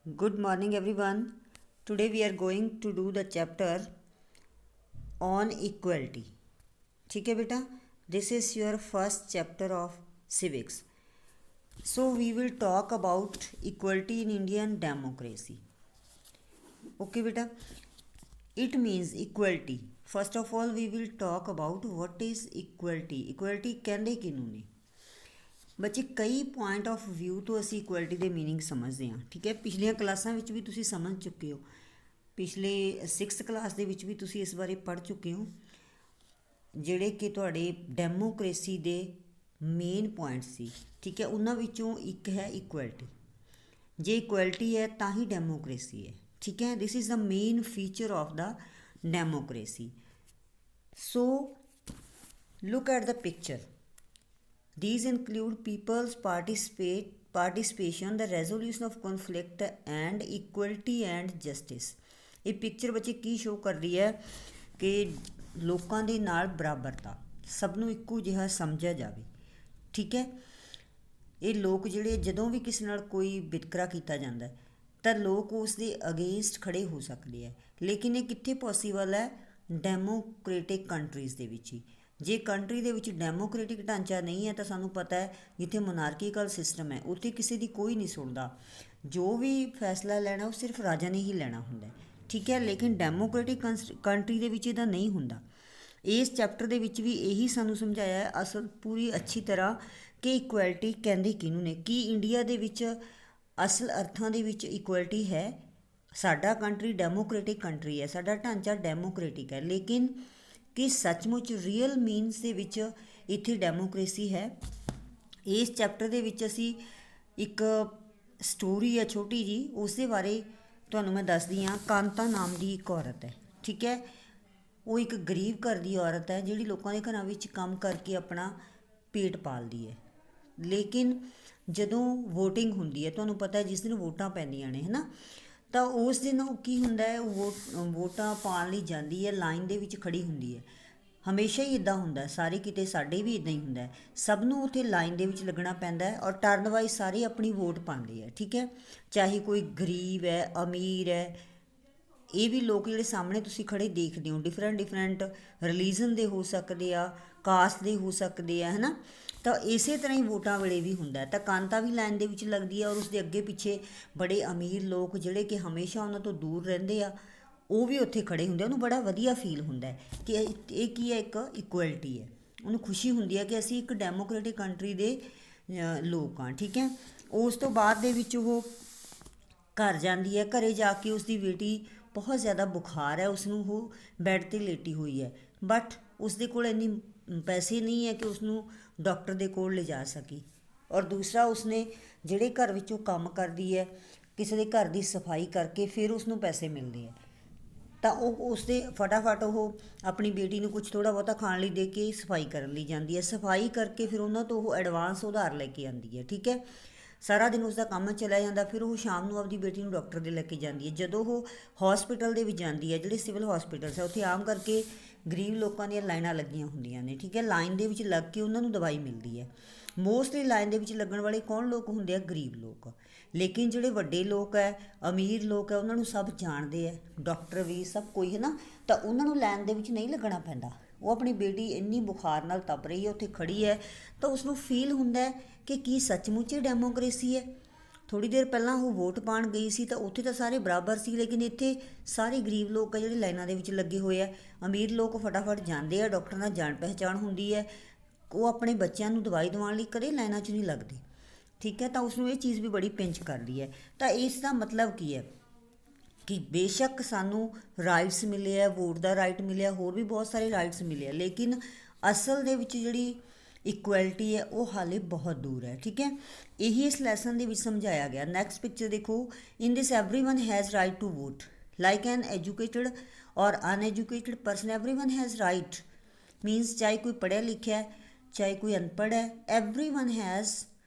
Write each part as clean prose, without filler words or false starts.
Good morning, everyone. Today we are going to do the chapter on equality. ठीक है बेटा, this is your first chapter of civics. So we will talk about equality in Indian democracy. Okay बेटा, it means equality. First of all, we will talk about what is equality. Equality ਕਹਿੰਦੇ ਕਿਹਨੂੰ ਨੇ? ਬੱਚੇ ਕਈ point of view ਤੋਂ ਅਸੀਂ equality ਦੇ meaning ਸਮਝਦੇ ਹਾਂ। ਠੀਕ ਹੈ, ਪਿਛਲੀਆਂ ਕਲਾਸਾਂ ਵਿੱਚ ਵੀ ਤੁਸੀਂ ਸਮਝ ਚੁੱਕੇ ਹੋ। ਪਿਛਲੇ 6th ਕਲਾਸ ਦੇ ਵਿੱਚ ਵੀ ਤੁਸੀਂ ਇਸ ਬਾਰੇ ਪੜ੍ਹ ਚੁੱਕੇ ਹੋ, ਜਿਹੜੇ ਕਿ ਤੁਹਾਡੇ ਡੈਮੋਕ੍ਰੇਸੀ ਦੇ ਮੇਨ ਪੁਆਇੰਟ ਸੀ। ਠੀਕ ਹੈ, ਉਹਨਾਂ ਵਿੱਚੋਂ ਇੱਕ ਹੈ ਇਕੁਐਲਿਟੀ। ਜੇ ਇਕੁਐਲਿਟੀ ਹੈ ਤਾਂ ਹੀ ਡੈਮੋਕ੍ਰੇਸੀ ਹੈ। ਠੀਕ ਹੈ, this is the main feature of the democracy. So look at the picture. These include people's participation, the resolution of conflict and equality and justice. ਇਹ ਪਿਕਚਰ ਬੱਚੇ ਕੀ ਸ਼ੋ ਕਰ ਰਹੀ ਹੈ ਕਿ ਲੋਕਾਂ ਦੇ ਨਾਲ ਬਰਾਬਰਤਾ, ਸਭ ਨੂੰ ਇੱਕੋ ਜਿਹਾ ਸਮਝਿਆ ਜਾਵੇ। ਠੀਕ ਹੈ, ਇਹ ਲੋਕ ਜਿਹੜੇ ਜਦੋਂ ਵੀ ਕਿਸੇ ਨਾਲ ਕੋਈ ਵਿਤਕਰਾ ਕੀਤਾ ਜਾਂਦਾ ਤਾਂ ਲੋਕ ਉਸ ਦੇ ਅਗੇਂਸਟ ਖੜ੍ਹੇ ਹੋ ਸਕਦੇ ਹੈ। ਲੇਕਿਨ ਇਹ ਕਿੱਥੇ ਪੋਸੀਬਲ ਹੈ? ਡੈਮੋਕ੍ਰੇਟਿਕ ਕੰਟਰੀਜ਼ ਦੇ ਵਿੱਚ ਹੀ। ਜੇ ਕੰਟਰੀ ਦੇ ਵਿੱਚ ਡੈਮੋਕ੍ਰੇਟਿਕ ਢਾਂਚਾ ਨਹੀਂ ਹੈ ਤਾਂ ਸਾਨੂੰ ਪਤਾ ਹੈ ਜਿੱਥੇ ਮੋਨਾਰਕੀਕਲ ਸਿਸਟਮ ਹੈ ਉੱਥੇ ਕਿਸੇ ਦੀ ਕੋਈ ਨਹੀਂ ਸੁਣਦਾ। ਜੋ ਵੀ ਫੈਸਲਾ ਲੈਣਾ ਉਹ ਸਿਰਫ ਰਾਜਾ ਨੇ ਹੀ ਲੈਣਾ ਹੁੰਦਾ। ਠੀਕ ਹੈ, ਲੇਕਿਨ ਡੈਮੋਕ੍ਰੇਟਿਕ ਕੰਟਰੀ ਦੇ ਵਿੱਚ ਇਹਦਾ ਨਹੀਂ ਹੁੰਦਾ। ਇਸ ਚੈਪਟਰ ਦੇ ਵਿੱਚ ਵੀ ਇਹੀ ਸਾਨੂੰ ਸਮਝਾਇਆ ਹੈ ਅਸਲ ਪੂਰੀ ਅੱਛੀ ਤਰ੍ਹਾਂ ਕਿ ਇਕੁਐਲਿਟੀ ਕਹਿੰਦੇ ਕਿਹਨੂੰ ਨੇ। ਕੀ ਇੰਡੀਆ ਦੇ ਵਿੱਚ ਅਸਲ ਅਰਥਾਂ ਦੇ ਵਿੱਚ ਇਕੁਐਲਿਟੀ ਹੈ? ਸਾਡਾ ਕੰਟਰੀ ਡੈਮੋਕ੍ਰੇਟਿਕ ਕੰਟਰੀ ਹੈ, ਸਾਡਾ ਢਾਂਚਾ ਡੈਮੋਕ੍ਰੇਟਿਕ ਹੈ, ਲੇਕਿਨ ਕਿ ਸੱਚਮੁੱਚ ਰੀਅਲ ਮੀਨਸ ਦੇ ਵਿੱਚ ਇੱਥੇ ਡੈਮੋਕ੍ਰੇਸੀ ਹੈ? ਇਸ ਚੈਪਟਰ ਦੇ ਵਿੱਚ ਅਸੀਂ ਇੱਕ ਸਟੋਰੀ ਹੈ ਛੋਟੀ ਜੀ, ਉਸ ਦੇ ਬਾਰੇ ਤੁਹਾਨੂੰ ਮੈਂ ਦੱਸਦੀ ਹਾਂ। ਕਾਂਤਾ ਨਾਮ ਦੀ ਇੱਕ ਔਰਤ ਹੈ। ਠੀਕ ਹੈ, ਉਹ ਇੱਕ ਗਰੀਬ ਘਰ ਦੀ ਔਰਤ ਹੈ ਜਿਹੜੀ ਲੋਕਾਂ ਦੇ ਘਰਾਂ ਵਿੱਚ ਕੰਮ ਕਰਕੇ ਆਪਣਾ ਪੇਟ ਪਾਲਦੀ ਹੈ। ਲੇਕਿਨ ਜਦੋਂ ਵੋਟਿੰਗ ਹੁੰਦੀ ਹੈ, ਤੁਹਾਨੂੰ ਪਤਾ ਹੈ ਜਿਸ ਦਿਨ ਵੋਟਾਂ ਪੈਂਦੀਆਂ ਨੇ ਹੈ ਨਾ, ਤਾਂ ਉਸ ਦਿਨ ਉਹ ਕੀ ਹੁੰਦਾ ਹੈ, ਉਹ ਵੋਟਾਂ ਪਾਉਣ ਲਈ ਜਾਂਦੀ ਹੈ, ਲਾਈਨ ਦੇ ਵਿੱਚ ਖੜ੍ਹੀ ਹੁੰਦੀ ਹੈ। ਹਮੇਸ਼ਾ ਹੀ ਇੱਦਾਂ ਹੁੰਦਾ, ਸਾਰੇ ਕਿਤੇ, ਸਾਡੇ ਵੀ ਇੱਦਾਂ ਹੀ ਹੁੰਦਾ। ਸਭ ਨੂੰ ਉੱਥੇ ਲਾਈਨ ਦੇ ਵਿੱਚ ਲੱਗਣਾ ਪੈਂਦਾ ਹੈ ਔਰ ਟਰਨ ਵਾਈਜ਼ ਸਾਰੇ ਆਪਣੀ ਵੋਟ ਪਾਉਂਦੇ ਆ। ਠੀਕ ਹੈ, ਚਾਹੇ ਕੋਈ ਗਰੀਬ ਹੈ, ਅਮੀਰ ਹੈ, ਇਹ ਵੀ ਲੋਕ ਜਿਹੜੇ ਸਾਹਮਣੇ ਤੁਸੀਂ ਖੜ੍ਹੇ ਦੇਖਦੇ ਹੋ ਡਿਫਰੈਂਟ ਰਿਲੀਜ਼ਨ ਦੇ ਹੋ ਸਕਦੇ ਆ, ਕਾਸਟ ਦੇ ਹੋ ਸਕਦੇ ਆ, ਹੈ ਨਾ। ਤਾਂ ਇਸੇ ਤਰ੍ਹਾਂ ਹੀ ਵੋਟਾਂ ਵੇਲੇ ਵੀ ਹੁੰਦਾ। ਤਾਂ ਕਾਂਤਾ ਵੀ ਲਾਈਨ ਦੇ ਵਿੱਚ ਲੱਗਦੀ ਹੈ ਔਰ ਉਸਦੇ ਅੱਗੇ ਪਿੱਛੇ ਬੜੇ ਅਮੀਰ ਲੋਕ ਜਿਹੜੇ ਕਿ ਹਮੇਸ਼ਾ ਉਹਨਾਂ ਤੋਂ ਦੂਰ ਰਹਿੰਦੇ ਆ, ਉਹ ਵੀ ਉੱਥੇ ਖੜ੍ਹੇ ਹੁੰਦੇ। ਉਹਨੂੰ ਬੜਾ ਵਧੀਆ ਫੀਲ ਹੁੰਦਾ ਕਿ ਇਹ ਕੀ ਹੈ, ਇੱਕ ਇਕੁਐਲਿਟੀ ਹੈ। ਉਹਨੂੰ ਖੁਸ਼ੀ ਹੁੰਦੀ ਹੈ ਕਿ ਅਸੀਂ ਇੱਕ ਡੈਮੋਕ੍ਰੇਟਿਕ ਕੰਟਰੀ ਦੇ ਲੋਕ ਹਾਂ। ਠੀਕ ਹੈ, ਉਸ ਤੋਂ ਬਾਅਦ ਦੇ ਵਿੱਚ ਉਹ ਘਰ ਜਾਂਦੀ ਹੈ। ਘਰ ਜਾ ਕੇ ਉਸਦੀ ਬੇਟੀ ਬਹੁਤ ਜ਼ਿਆਦਾ ਬੁਖਾਰ ਹੈ, ਉਸਨੂੰ ਉਹ ਬੈੱਡ 'ਤੇ ਲੇਟੀ ਹੋਈ ਹੈ, ਬਟ ਉਸਦੇ ਕੋਲ ਇੰਨੀ ਪੈਸੇ ਨਹੀਂ ਹੈ ਕਿ ਉਸਨੂੰ ਡਾਕਟਰ ਦੇ ਕੋਲ ਲਿਜਾ ਸਕੀ। ਔਰ ਦੂਸਰਾ, ਉਸਨੇ ਜਿਹੜੇ ਘਰ ਵਿੱਚ ਉਹ ਕੰਮ ਕਰਦੀ ਹੈ, ਕਿਸੇ ਦੇ ਘਰ ਦੀ ਸਫਾਈ ਕਰਕੇ ਫਿਰ ਉਸਨੂੰ ਪੈਸੇ ਮਿਲਦੇ ਹੈ, ਤਾਂ ਉਹ ਉਸਦੇ ਫਟਾਫਟ ਉਹ ਆਪਣੀ ਬੇਟੀ ਨੂੰ ਕੁਝ ਥੋੜ੍ਹਾ ਬਹੁਤਾ ਖਾਣ ਲਈ ਦੇ ਕੇ ਸਫਾਈ ਕਰਨ ਲਈ ਜਾਂਦੀ ਹੈ। ਸਫਾਈ ਕਰਕੇ ਫਿਰ ਉਹਨਾਂ ਤੋਂ ਉਹ ਐਡਵਾਂਸ ਉਧਾਰ ਲੈ ਕੇ ਆਉਂਦੀ ਹੈ। ਠੀਕ ਹੈ, ਸਾਰਾ ਦਿਨ ਉਸਦਾ ਕੰਮ ਚਲਾ ਜਾਂਦਾ। ਫਿਰ ਉਹ ਸ਼ਾਮ ਨੂੰ ਆਪਦੀ ਬੇਟੀ ਨੂੰ ਡਾਕਟਰ ਦੇ ਲੈ ਕੇ ਜਾਂਦੀ ਹੈ। ਜਦੋਂ ਉਹ ਹੌਸਪੀਟਲ ਦੇ ਵਿੱਚ ਜਾਂਦੀ ਹੈ, ਜਿਹੜੇ ਸਿਵਲ ਹੌਸਪੀਟਲਸ ਹੈ, ਉੱਥੇ ਆਮ ਕਰਕੇ ਗਰੀਬ ਲੋਕਾਂ ਦੀਆਂ ਲਾਈਨਾਂ ਲੱਗੀਆਂ ਹੁੰਦੀਆਂ ਨੇ। ਠੀਕ ਹੈ, ਲਾਈਨ ਦੇ ਵਿੱਚ ਲੱਗ ਕੇ ਉਹਨਾਂ ਨੂੰ ਦਵਾਈ ਮਿਲਦੀ ਹੈ। ਮੋਸਟਲੀ ਲਾਈਨ ਦੇ ਵਿੱਚ ਲੱਗਣ ਵਾਲੇ ਕੌਣ ਲੋਕ ਹੁੰਦੇ ਆ? ਗਰੀਬ ਲੋਕ। ਲੇਕਿਨ ਜਿਹੜੇ ਵੱਡੇ ਲੋਕ ਹੈ, ਅਮੀਰ ਲੋਕ ਹੈ, ਉਹਨਾਂ ਨੂੰ ਸਭ ਜਾਣਦੇ ਹੈ, ਡਾਕਟਰ ਵੀ ਸਭ ਕੋਈ, ਹੈ ਨਾ। ਤਾਂ ਉਹਨਾਂ ਨੂੰ ਲਾਈਨ ਦੇ ਵਿੱਚ ਨਹੀਂ ਲੱਗਣਾ ਪੈਂਦਾ। ਉਹ ਆਪਣੀ ਬੇਟੀ ਇੰਨੀ ਬੁਖਾਰ ਨਾਲ ਤਪ ਰਹੀ ਹੈ, ਉੱਥੇ ਖੜ੍ਹੀ ਹੈ, ਤਾਂ ਉਸਨੂੰ ਫੀਲ ਹੁੰਦਾ ਕਿ ਕੀ ਸੱਚਮੁੱਚ ਇਹ ਡੈਮੋਕ੍ਰੇਸੀ ਹੈ। ਥੋੜ੍ਹੀ ਦੇਰ ਪਹਿਲਾਂ ਉਹ ਵੋਟ ਪਾਉਣ ਗਈ ਸੀ ਤਾਂ ਉੱਥੇ ਤਾਂ ਸਾਰੇ ਬਰਾਬਰ ਸੀ, ਲੇਕਿਨ ਇੱਥੇ ਸਾਰੇ ਗਰੀਬ ਲੋਕ ਆ ਜਿਹੜੇ ਲਾਈਨਾਂ ਦੇ ਵਿੱਚ ਲੱਗੇ ਹੋਏ ਆ। ਅਮੀਰ ਲੋਕ ਫਟਾਫਟ ਜਾਂਦੇ ਆ, ਡਾਕਟਰ ਨਾਲ ਜਾਣ ਪਹਿਚਾਣ ਹੁੰਦੀ ਹੈ, ਉਹ ਆਪਣੇ ਬੱਚਿਆਂ ਨੂੰ ਦਵਾਈ ਦਿਵਾਉਣ ਲਈ ਕਦੇ ਲਾਈਨਾਂ 'ਚ ਨਹੀਂ ਲੱਗਦੇ। ਠੀਕ ਹੈ, ਤਾਂ ਉਸਨੂੰ ਇਹ ਚੀਜ਼ ਵੀ ਬੜੀ ਪਿੰਚ ਕਰਦੀ ਹੈ। ਤਾਂ ਇਸ ਦਾ ਮਤਲਬ ਕੀ ਹੈ ਕਿ ਬੇਸ਼ੱਕ ਸਾਨੂੰ ਰਾਈਟਸ ਮਿਲੇ ਆ, ਵੋਟ ਦਾ ਰਾਈਟ ਮਿਲਿਆ, ਹੋਰ ਵੀ ਬਹੁਤ ਸਾਰੇ ਰਾਈਟਸ ਮਿਲੇ ਆ, ਲੇਕਿਨ ਅਸਲ ਦੇ ਵਿੱਚ ਜਿਹੜੀ ਇਕੁਐਲਿਟੀ ਹੈ ਉਹ ਹਾਲੇ ਬਹੁਤ ਦੂਰ ਹੈ। ਠੀਕ ਹੈ, ਇਹੀ ਇਸ ਲੈਸਨ ਦੇ ਵਿੱਚ ਸਮਝਾਇਆ ਗਿਆ। ਨੈਕਸਟ ਪਿਕਚਰ ਦੇਖੋ। In this everyone has right to vote like an educated ਔਰ uneducated person. Everyone has right means ਚਾਹੇ ਕੋਈ ਪੜ੍ਹਿਆ ਲਿਖਿਆ ਹੈ, ਚਾਹੇ ਕੋਈ ਅਨਪੜ੍ਹ ਹੈ, everyone has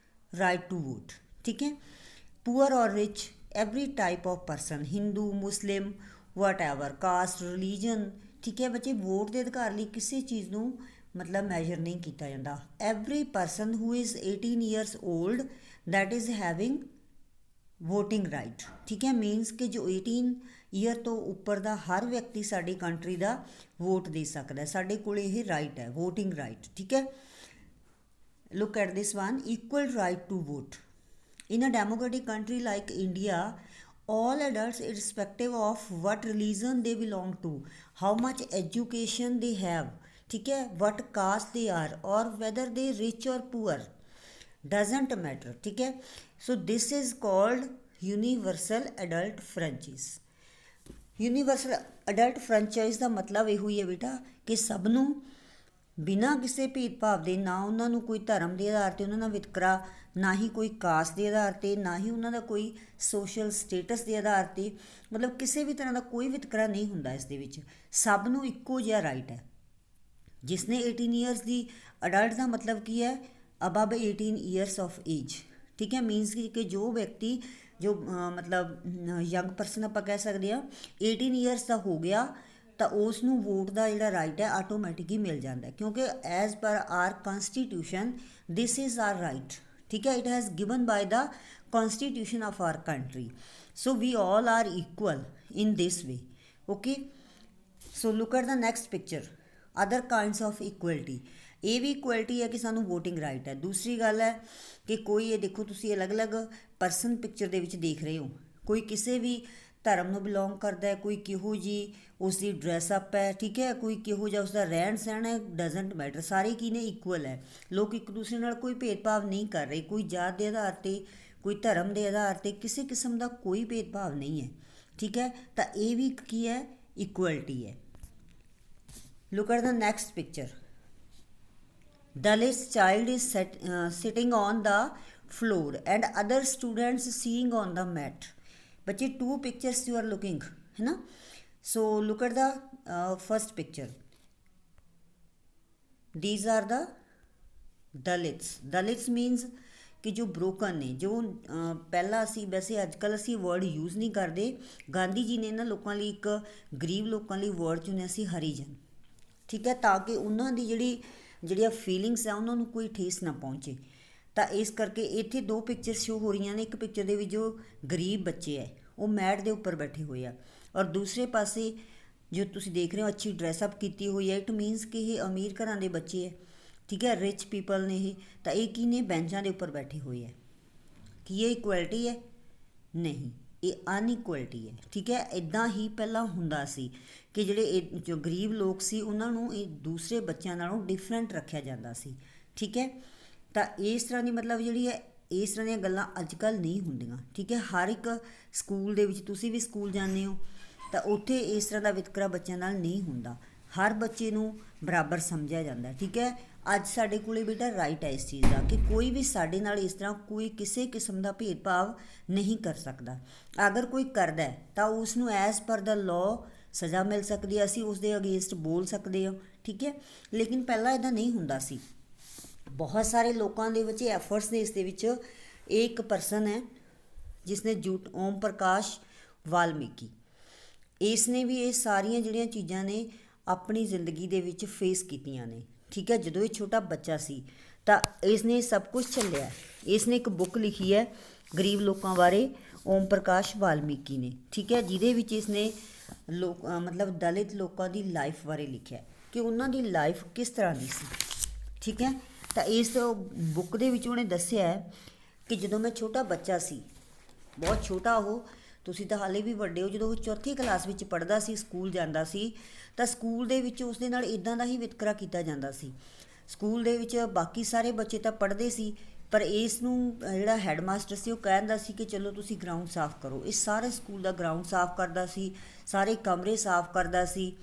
right to vote. ਠੀਕ ਹੈ, ਪੂਅਰ ਔਰ rich, every type of person, Hindu, Muslim, whatever, caste, religion. ਠੀਕ ਹੈ ਬੱਚੇ, ਵੋਟ ਦੇ ਅਧਿਕਾਰ ਲਈ ਕਿਸੇ ਚੀਜ਼ ਨੂੰ ਮਤਲਬ ਮੈਜਰ ਨਹੀਂ ਕੀਤਾ ਜਾਂਦਾ। Every person who is 18 years old that is having voting right, ਠੀਕ ਹੈ। ਮੀਨਸ ਕਿ ਜੋ 18 ਈਅਰ ਤੋਂ ਉੱਪਰ ਦਾ ਹਰ ਵਿਅਕਤੀ ਸਾਡੀ ਕੰਟਰੀ ਦਾ ਵੋਟ ਦੇ ਸਕਦਾ, ਸਾਡੇ ਕੋਲ ਇਹ ਰਾਈਟ ਹੈ, ਵੋਟਿੰਗ ਰਾਈਟ, ਠੀਕ ਹੈ। Look at this one, equal right to vote in a democratic country like India. All adults, irrespective of what religion they belong to, how much education they have, ठीक है, what caste they are, or whether they rich or poor, doesn't matter, ठीक है। So this is called universal adult franchise। Universal adult franchise का मतलब ਇਹੋ ਹੀ ਹੈ ਬੇਟਾ ਕਿ ਸਭ ਨੂੰ ਬਿਨਾਂ ਕਿਸੇ ਭੇਦਭਾਵ ਦੇ, ਨਾ ਉਹਨਾਂ ਨੂੰ ਕੋਈ ਧਰਮ ਦੇ ਆਧਾਰ 'ਤੇ ਉਹਨਾਂ ਨਾਲ ਵਿਤਕਰਾ, ਨਾ ਹੀ ਕੋਈ ਕਾਸਟ ਦੇ ਆਧਾਰ 'ਤੇ, ਨਾ ਹੀ ਉਹਨਾਂ ਦਾ ਕੋਈ ਸੋਸ਼ਲ ਸਟੇਟਸ ਦੇ ਆਧਾਰ 'ਤੇ, ਮਤਲਬ ਕਿਸੇ ਵੀ ਤਰ੍ਹਾਂ ਦਾ ਕੋਈ ਵਿਤਕਰਾ ਨਹੀਂ ਹੁੰਦਾ ਇਸ ਦੇ ਵਿੱਚ। ਸਭ ਨੂੰ ਇੱਕੋ ਜਿਹਾ ਰਾਈਟ ਹੈ। ਜਿਸਨੇ 18 ਈਅਰਸ ਦੀ, ਅਡਲਟ ਦਾ ਮਤਲਬ ਕੀ ਹੈ, ਅਬਵ 18 ਈਅਰਸ ਆਫ ਏਜ, ਠੀਕ ਹੈ। ਮੀਨਸ ਕਿ ਜੋ ਵਿਅਕਤੀ, ਜੋ ਮਤਲਬ ਯੰਗ ਪਰਸਨ ਆਪਾਂ ਕਹਿ ਸਕਦੇ ਹਾਂ, 18 ਈਅਰਸ ਦਾ ਹੋ ਗਿਆ ਤਾਂ ਉਸ ਨੂੰ ਵੋਟ ਦਾ ਜਿਹੜਾ ਰਾਈਟ ਹੈ ਆਟੋਮੈਟਿਕ ਹੀ ਮਿਲ ਜਾਂਦਾ, ਕਿਉਂਕਿ as per our constitution this is our right, ਠੀਕ ਹੈ। It has given by the constitution of our country. So we all are equal in this way, okay. So look at the next picture, other kinds of equality. ਇਹ ਵੀ ਇਕੁਅਲਿਟੀ ਹੈ ਕਿ ਸਾਨੂੰ voting right ਹੈ। ਦੂਸਰੀ ਗੱਲ ਹੈ ਕਿ ਕੋਈ, ਇਹ ਦੇਖੋ ਤੁਸੀਂ ਅਲੱਗ-ਅਲੱਗ ਪਰਸਨ ਪਿਕਚਰ ਦੇ ਵਿੱਚ ਦੇਖ ਰਹੇ ਹੋ, ਕੋਈ ਕਿਸੇ ਵੀ ਧਰਮ ਨੂੰ ਬਿਲੋਂਗ ਕਰਦਾ ਹੈ, ਕੋਈ ਕਿਹੋ ਜਿਹੀ ਉਸਦੀ ਡਰੈਸਅਪ ਹੈ, ਠੀਕ ਹੈ, ਕੋਈ ਕਿਹੋ ਜਿਹਾ ਉਸਦਾ ਰਹਿਣ ਸਹਿਣ ਹੈ, ਡਜ਼ਨਟ ਮੈਟਰ, ਸਾਰੇ ਕੀ ਨੇ, ਇਕੁਅਲ ਹੈ। ਲੋਕ ਇੱਕ ਦੂਸਰੇ ਨਾਲ ਕੋਈ ਭੇਦਭਾਵ ਨਹੀਂ ਕਰ ਰਹੇ, ਕੋਈ ਜਾਤ ਦੇ ਆਧਾਰ 'ਤੇ, ਕੋਈ ਧਰਮ ਦੇ ਆਧਾਰ 'ਤੇ, ਕਿਸੇ ਕਿਸਮ ਦਾ ਕੋਈ ਭੇਦਭਾਵ ਨਹੀਂ ਹੈ, ਠੀਕ ਹੈ। ਤਾਂ ਇਹ ਵੀ ਕੀ ਹੈ, ਇਕੁਅਲਿਟੀ ਹੈ। Look at the next picture, Dalit's child is sitting on the floor and other students seeing on the mat। बच्चे two pictures you are looking, है ना। So look at the first picture, these are the Dalits। Dalits means कि जो broken ने, जो ਪਹਿਲਾਂ ਅਸੀਂ ਵੈਸੇ ਅੱਜ ਕੱਲ੍ਹ ਅਸੀਂ ਵਰਡ ਯੂਜ਼ ਨਹੀਂ ਕਰਦੇ, ਗਾਂਧੀ ਜੀ ਨੇ ਇਹਨਾਂ ਲੋਕਾਂ ਲਈ ਇੱਕ ਗਰੀਬ ਲੋਕਾਂ ਲਈ ਵਰਡ ਚੁਣਿਆ ਸੀ, ਹਰੀਜਨ, ਠੀਕ ਹੈ, ਤਾਂ ਕਿ ਉਹਨਾਂ ਦੀ ਜਿਹੜੀਆਂ ਫੀਲਿੰਗਸ ਆ ਉਹਨਾਂ ਨੂੰ ਕੋਈ ਠੇਸ ਨਾ ਪਹੁੰਚੇ। ਤਾਂ ਇਸ ਕਰਕੇ ਇੱਥੇ ਦੋ ਪਿਕਚਰ ਸ਼ੋ ਹੋ ਰਹੀਆਂ ਨੇ। ਇੱਕ ਪਿਕਚਰ ਦੇ ਵਿੱਚ ਜੋ ਗਰੀਬ ਬੱਚੇ ਹੈ ਉਹ ਮੈਟ ਦੇ ਉੱਪਰ ਬੈਠੇ ਹੋਏ ਆ, ਔਰ ਦੂਸਰੇ ਪਾਸੇ ਜੋ ਤੁਸੀਂ ਦੇਖ ਰਹੇ ਹੋ ਅੱਛੀ ਡਰੈਸਅਪ ਕੀਤੀ ਹੋਈ ਹੈ, ਇਟ ਮੀਨਸ ਕਿ ਇਹ ਅਮੀਰ ਘਰਾਂ ਦੇ ਬੱਚੇ ਹੈ, ਠੀਕ ਹੈ, ਰਿਚ ਪੀਪਲ ਨੇ ਇਹ। ਤਾਂ ਇਹ ਕੀ ਨੇ, ਬੈਂਚਾਂ ਦੇ ਉੱਪਰ ਬੈਠੇ ਹੋਏ ਹੈ। ਕੀ ਇਹ ਇਕੁਐਲਿਟੀ ਹੈ? ਨਹੀਂ, ਇਹ ਅਨਇਕੁਐਲਿਟੀ ਹੈ, ਠੀਕ ਹੈ। ਇੱਦਾਂ ਹੀ ਪਹਿਲਾਂ ਹੁੰਦਾ ਸੀ ਕਿ ਜਿਹੜੇ ਜੋ ਗਰੀਬ ਲੋਕ ਸੀ ਉਹਨਾਂ ਨੂੰ ਇਹ ਦੂਸਰੇ ਬੱਚਿਆਂ ਨਾਲੋਂ ਡਿਫਰੈਂਟ ਰੱਖਿਆ ਜਾਂਦਾ ਸੀ, ਠੀਕ ਹੈ। ਤਾਂ ਇਸ ਤਰ੍ਹਾਂ ਦੀ ਮਤਲਬ ਜਿਹੜੀ ਹੈ, ਇਸ ਤਰ੍ਹਾਂ ਦੀਆਂ ਗੱਲਾਂ ਅੱਜ ਕੱਲ੍ਹ ਨਹੀਂ ਹੁੰਦੀਆਂ, ਠੀਕ ਹੈ। ਹਰ ਇੱਕ ਸਕੂਲ ਦੇ ਵਿੱਚ, ਤੁਸੀਂ ਵੀ ਸਕੂਲ ਜਾਂਦੇ ਹੋ ਤਾਂ ਉੱਥੇ ਇਸ ਤਰ੍ਹਾਂ ਦਾ ਵਿਤਕਰਾ ਬੱਚਿਆਂ ਨਾਲ ਨਹੀਂ ਹੁੰਦਾ, ਹਰ ਬੱਚੇ ਨੂੰ ਬਰਾਬਰ ਸਮਝਿਆ ਜਾਂਦਾ, ਠੀਕ ਹੈ। ਅੱਜ ਸਾਡੇ ਕੋਲ ਬੇਟਾ ਰਾਈਟ ਹੈ ਇਸ ਚੀਜ਼ ਦਾ ਕਿ ਕੋਈ ਵੀ ਸਾਡੇ ਨਾਲ ਇਸ ਤਰ੍ਹਾਂ ਕੋਈ ਕਿਸੇ ਕਿਸਮ ਦਾ ਭੇਦਭਾਵ ਨਹੀਂ ਕਰ ਸਕਦਾ। ਅਗਰ ਕੋਈ ਕਰਦਾ ਤਾਂ ਉਸ ਨੂੰ ਐਜ਼ ਪਰ ਦਾ ਲਾਅ ਸਜ਼ਾ ਮਿਲ ਸਕਦੀ ਹੈ, ਅਸੀਂ ਉਸ ਦੇ ਅਗੇਂਸਟ ਬੋਲ ਸਕਦੇ ਹਾਂ, ਠੀਕ ਹੈ। ਲੇਕਿਨ ਪਹਿਲਾਂ ਇੱਦਾਂ ਨਹੀਂ ਹੁੰਦਾ ਸੀ। ਬਹੁਤ ਸਾਰੇ ਲੋਕਾਂ ਦੇ ਵਿੱਚ ਐਫਰਟਸ ਨੇ ਇਸ ਦੇ ਵਿੱਚ। ਇਹ ਇੱਕ ਪਰਸਨ ਹੈ ਜਿਸ ਨੇ ਓਮ ਪ੍ਰਕਾਸ਼ ਵਾਲਮੀਕੀ, ਇਸ ਨੇ ਵੀ ਇਹ ਸਾਰੀਆਂ ਜਿਹੜੀਆਂ ਚੀਜ਼ਾਂ ਨੇ ਆਪਣੀ ਜ਼ਿੰਦਗੀ ਦੇ ਵਿੱਚ ਫੇਸ ਕੀਤੀਆਂ ਨੇ, ਠੀਕ ਹੈ। ਜਦੋਂ ਇਹ ਛੋਟਾ ਬੱਚਾ ਸੀ ਤਾਂ ਇਸ ਨੇ ਸਭ ਕੁਝ ਝੱਲਿਆ। ਇਸ ਨੇ ਇੱਕ ਬੁੱਕ ਲਿਖੀ ਹੈ ਗਰੀਬ ਲੋਕਾਂ ਬਾਰੇ, ਓਮ ਪ੍ਰਕਾਸ਼ ਵਾਲਮੀਕੀ ਨੇ, ਠੀਕ ਹੈ, ਜਿਹਦੇ ਵਿੱਚ ਇਸ ਨੇ ਮਤਲਬ ਦਲਿਤ ਲੋਕਾਂ ਦੀ ਲਾਈਫ ਬਾਰੇ ਲਿਖਿਆ ਕਿ ਉਹਨਾਂ ਦੀ ਲਾਈਫ ਕਿਸ ਤਰ੍ਹਾਂ ਦੀ ਸੀ, ਠੀਕ ਹੈ। ਤਾਂ ਇਸ ਬੁੱਕ ਦੇ ਵਿੱਚ ਉਹਨੇ ਦੱਸਿਆ ਕਿ ਜਦੋਂ ਮੈਂ ਛੋਟਾ ਬੱਚਾ ਸੀ, ਬਹੁਤ ਛੋਟਾ, ਉਹ ਤੁਸੀਂ ਤਾਂ ਹਾਲੇ ਵੀ ਵੱਡੇ ਹੋ, ਜਦੋਂ ਉਹ ਚੌਥੀ ਕਲਾਸ ਵਿੱਚ ਪੜ੍ਹਦਾ ਸੀ, ਸਕੂਲ ਜਾਂਦਾ ਸੀ, ਤਾਂ ਸਕੂਲ ਦੇ ਵਿੱਚ ਉਸ ਦੇ ਨਾਲ ਇੱਦਾਂ ਦਾ ਹੀ ਵਿਤਕਰਾ ਕੀਤਾ ਜਾਂਦਾ ਸੀ। ਸਕੂਲ ਦੇ ਵਿੱਚ ਬਾਕੀ ਸਾਰੇ ਬੱਚੇ ਤਾਂ ਪੜ੍ਹਦੇ ਸੀ, ਪਰ ਇਸ ਨੂੰ ਜਿਹੜਾ ਹੈਡ ਮਾਸਟਰ ਸੀ ਉਹ ਕਹਿੰਦਾ ਸੀ ਕਿ ਚਲੋ ਤੁਸੀਂ ਗਰਾਊਂਡ ਸਾਫ਼ ਕਰੋ। ਇਹ ਸਾਰੇ ਸਕੂਲ ਦਾ ਗਰਾਊਂਡ ਸਾਫ਼ ਕਰਦਾ ਸੀ, ਸਾਰੇ ਕਮਰੇ ਸਾਫ਼ ਕਰਦਾ ਸੀ,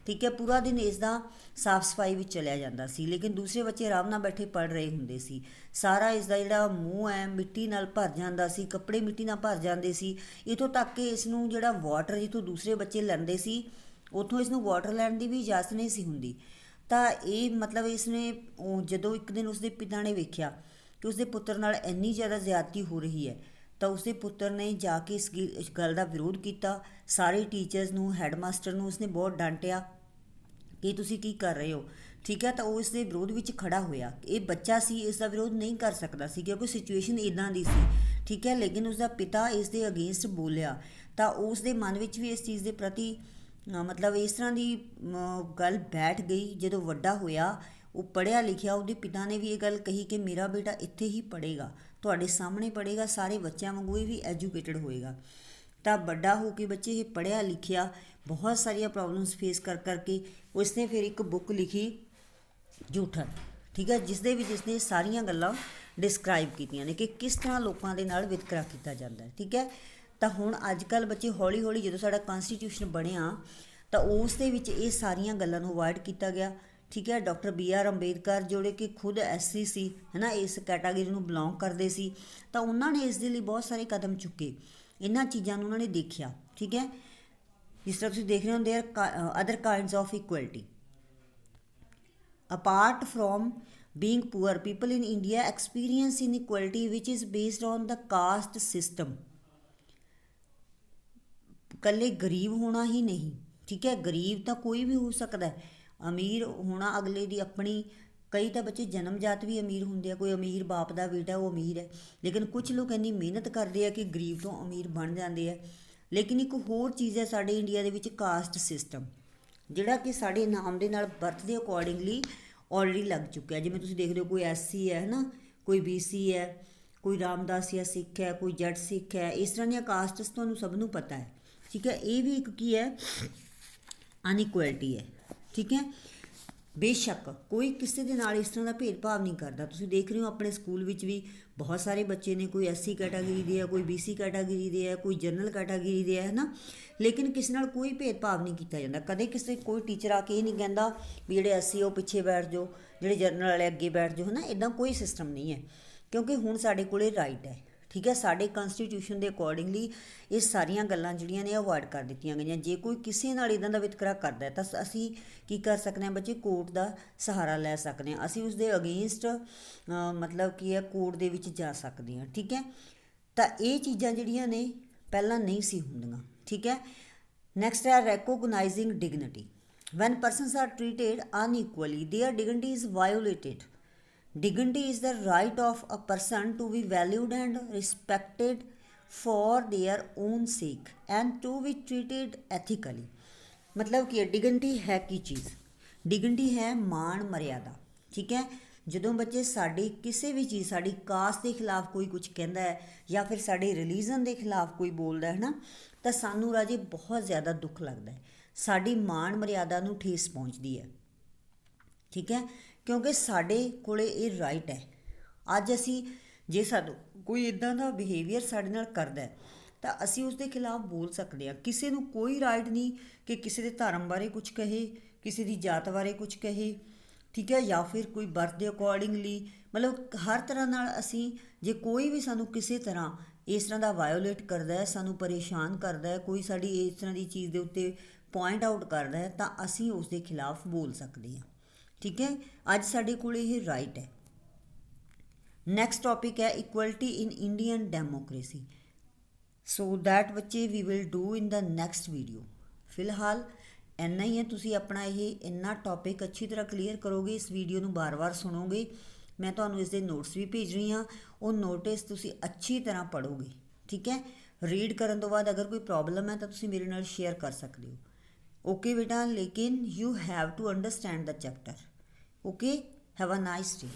ਠੀਕ ਹੈ। ਪੂਰਾ ਦਿਨ ਇਸ ਦਾ ਸਾਫ਼ ਸਫਾਈ ਵਿੱਚ ਚਲਿਆ ਜਾਂਦਾ ਸੀ, ਲੇਕਿਨ ਦੂਸਰੇ ਬੱਚੇ ਆਰਾਮ ਨਾਲ ਬੈਠੇ ਪੜ੍ਹ ਰਹੇ ਹੁੰਦੇ ਸੀ। ਸਾਰਾ ਇਸ ਦਾ ਜਿਹੜਾ ਮੂੰਹ ਹੈ ਮਿੱਟੀ ਨਾਲ ਭਰ ਜਾਂਦਾ ਸੀ, ਕੱਪੜੇ ਮਿੱਟੀ ਨਾਲ ਭਰ ਜਾਂਦੇ ਸੀ, ਇੱਥੋਂ ਤੱਕ ਕਿ ਇਸ ਨੂੰ ਜਿਹੜਾ ਵਾਟਰ ਜਿੱਥੋਂ ਦੂਸਰੇ ਬੱਚੇ ਲੈਂਦੇ ਸੀ ਉੱਥੋਂ ਇਸ ਨੂੰ ਵਾਟਰ ਲੈਣ ਦੀ ਵੀ ਇਜਾਜ਼ਤ ਨਹੀਂ ਸੀ ਹੁੰਦੀ। ਤਾਂ ਇਹ ਮਤਲਬ ਇਸ ਨੇ ਜਦੋਂ ਇੱਕ ਦਿਨ ਉਸਦੇ ਪਿਤਾ ਨੇ ਵੇਖਿਆ ਕਿ ਉਸਦੇ ਪੁੱਤਰ ਨਾਲ ਇੰਨੀ ਜ਼ਿਆਦਾ ਜ਼ਿਆਦਤੀ ਹੋ ਰਹੀ ਹੈ, ਤਾਂ ਉਸਦੇ ਪੁੱਤਰ ਨੇ ਜਾ ਕੇ ਇਸ ਗੱਲ ਦਾ ਵਿਰੋਧ ਕੀਤਾ। ਸਾਰੇ ਟੀਚਰਸ ਨੂੰ, ਹੈਡ ਮਾਸਟਰ ਨੂੰ ਉਸਨੇ ਬਹੁਤ ਡਾਂਟਿਆ ਕਿ ਤੁਸੀਂ ਕੀ ਕਰ ਰਹੇ ਹੋ, ਠੀਕ ਹੈ। ਤਾਂ ਉਹ ਇਸ ਦੇ ਵਿਰੋਧ ਵਿੱਚ ਖੜਾ ਹੋਇਆ। ਇਹ ਬੱਚਾ ਸੀ, ਇਸ ਦਾ ਵਿਰੋਧ ਨਹੀਂ ਕਰ ਸਕਦਾ ਸੀ ਕਿਉਂਕਿ ਸਿਚੁਏਸ਼ਨ ਇੱਦਾਂ ਦੀ ਸੀ, ठीक है, लेकिन उसका पिता इस दे अगेंस्ट बोलिया तो उस दे मन विच भी इस चीज़ के प्रति मतलब इस तरह की गल बैठ गई। जो वड्डा होया वो पढ़िया लिखिया, उसके पिता ने भी ये गल कही कि मेरा बेटा इत्थे ही पढ़ेगा, तुहाडे सामने पढ़ेगा, सारे बच्चों वांगू ही एजुकेटेड होएगा। तो बड़ा हो के बच्चे ये पढ़िया लिखिया, बहुत सारिया प्रॉब्लम्स फेस कर करके उसने फिर एक बुक लिखी जूठन, ठीक है, जिसदे विच इसने सारिया गल्लां डिस्क्राइब कीतियां ने कि किस तरह लोगों के नाल वितकरा किया जाता है। ठीक है, तो हुण अजकल बच्चे हौली हौली जो साडा कॉन्स्टिट्यूशन बनिया तो उस दे विच ये सारिया गल्लां नूं अवॉइड किया गया। ठीक है, डॉक्टर BR अंबेडकर जोड़े कि खुद SC सी है ना, इस कैटागरी नूं बिलोंग करते सी, तो उन्होंने इस दे लई बहुत सारे कदम चुके, इन्हां चीज़ां नूं उन्होंने देखिया। ठीक है, जिस तरह तुसीं देख रहे हो there other kinds of equality apart from being poor, people in India experience inequality which is based on the caste system। कल्ले गरीब होना ही नहीं, ठीक है, गरीब तो कोई भी हो सकता है, अमीर होना अगले की अपनी, कई तो बच्चे जन्मजात भी अमीर होंगे, कोई अमीर बाप का बेटा वो अमीर है, लेकिन कुछ लोग इन्नी मेहनत करते हैं कि गरीब तो अमीर बन जाते हैं। लेकिन एक होर चीज़ है साढ़े इंडिया के कास्ट सिस्टम, जिहड़ा कि साढ़े नाम के नाल बर्थ के अकॉर्डिंगली ऑलरेडी लग चुका है। जिवें तुसीं देख रहे हो कोई SC है ना, कोई BC है, कोई रामदासिया सिख है, कोई जट सिख है, इस तरह दी कास्ट्स तुहानूं सबनूं पता है। ठीक है, ये भी एक की है अनइक्वलिटी है। ठीक है, बेशक कोई किसी के नाल इस तरह का भेदभाव नहीं करता। तुसीं देख रहे हो अपने स्कूल विच भी बहुत सारे बच्चे ने, कोई SC कैटागरी दे है, कोई BC कैटागरी दे है, कोई जनरल कैटागरी दे है ना, लेकिन किसी नाल कोई भेदभाव नहीं किया जाता। कदे किसी कोई टीचर आके ये नहीं कहता भी जिहड़े SC वो पिछे बैठ जाओ, जिहड़े जनरल वाले अगे बैठ जाओ, है ना, इदां कोई सिस्टम नहीं है, क्योंकि हुण साडे कोले राइट है। ठीक है, साडे कॉन्स्टिट्यूशन के अकॉर्डिंगली ये सारिया गल्लां जिहड़ियां ने अवॉइड कर दित्तियां गईयां। जे कोई किसी नाल इदां दा वितकरा करदा है तो असीं की कर सकते हैं बच्चे, कोर्ट का सहारा लै सकते हैं, असीं उसके अगेंस्ट मतलब की है कोर्ट दे विच जा सकते हैं। ठीक है, तो ये चीज़ां जिहड़ियां ने पहलां नहीं सी हुंदियां। ठीक है, नैक्सट है recognising dignity. When persons are treated unequally their dignity is violated. Dignity is the right of a person to be valued and respected for their own sake and to be treated ethically। मतलब कि dignity है की चीज़, dignity है मान मर्यादा। ठीक है, ਜਦੋਂ ਬੱਚੇ ਸਾਡੀ ਕਿਸੇ ਵੀ ਚੀਜ਼, ਸਾਡੀ ਕਾਸਟ ਦੇ ਖਿਲਾਫ ਕੋਈ ਕੁਝ ਕਹਿੰਦਾ ਹੈ ਜਾਂ ਫਿਰ ਸਾਡੇ ਰਿਲੀਜਨ ਦੇ ਖਿਲਾਫ ਕੋਈ ਬੋਲਦਾ ਹੈ ਨਾ, ਤਾਂ ਸਾਨੂੰ ਰਾਜੇ ਬਹੁਤ ਜ਼ਿਆਦਾ ਦੁੱਖ ਲੱਗਦਾ ਹੈ, ਸਾਡੀ ਮਾਣ ਮਰਿਆਦਾ ਨੂੰ ਠੇਸ ਪਹੁੰਚਦੀ ਹੈ। ठीक है, क्योंकि साढ़े कोले ये राइट है। अज असी जे सानू कोई इदां दा बिहेवियर साढ़े नाल करदा है तो असी उसके खिलाफ बोल सकते हैं। किसी नू कोई राइट नहीं कि किसी के धर्म बारे कुछ कहे, किसी की जात बारे कुछ कहे। ठीक है, या फिर कोई बर्थ के अकॉर्डिंगली, मतलब हर तरह नाल असी जे कोई भी सानू किसी तरह इस तरह का वायोलेट करता है, सानू परेशान करता है, कोई साड़ी इस तरह की चीज़ के उत्ते पॉइंट आउट करता है, तो असी उसके खिलाफ बोल सकते हैं। ठीक है, अज साढ़े कोल ये राइट है। नैक्सट टॉपिक है equality in Indian democracy. So that बच्चे we will do in the next video. फिलहाल इन्ना ही है, तुसी अपना ये इन्ना टॉपिक अच्छी तरह क्लीयर करोगे, इस वीडियो नूं बार बार सुनोगे, मैं तुहानूं इसके नोट्स भी भेज रही हाँ, वो नोटिस तुसी अच्छी तरह पढ़ोगे। ठीक है, रीड करन तो बाद अगर कोई प्रॉब्लम है तो तुसी मेरे नाल शेयर कर सकते हो। ओके बेटा, लेकिन you have to understand the chapter. Okay, have a nice day.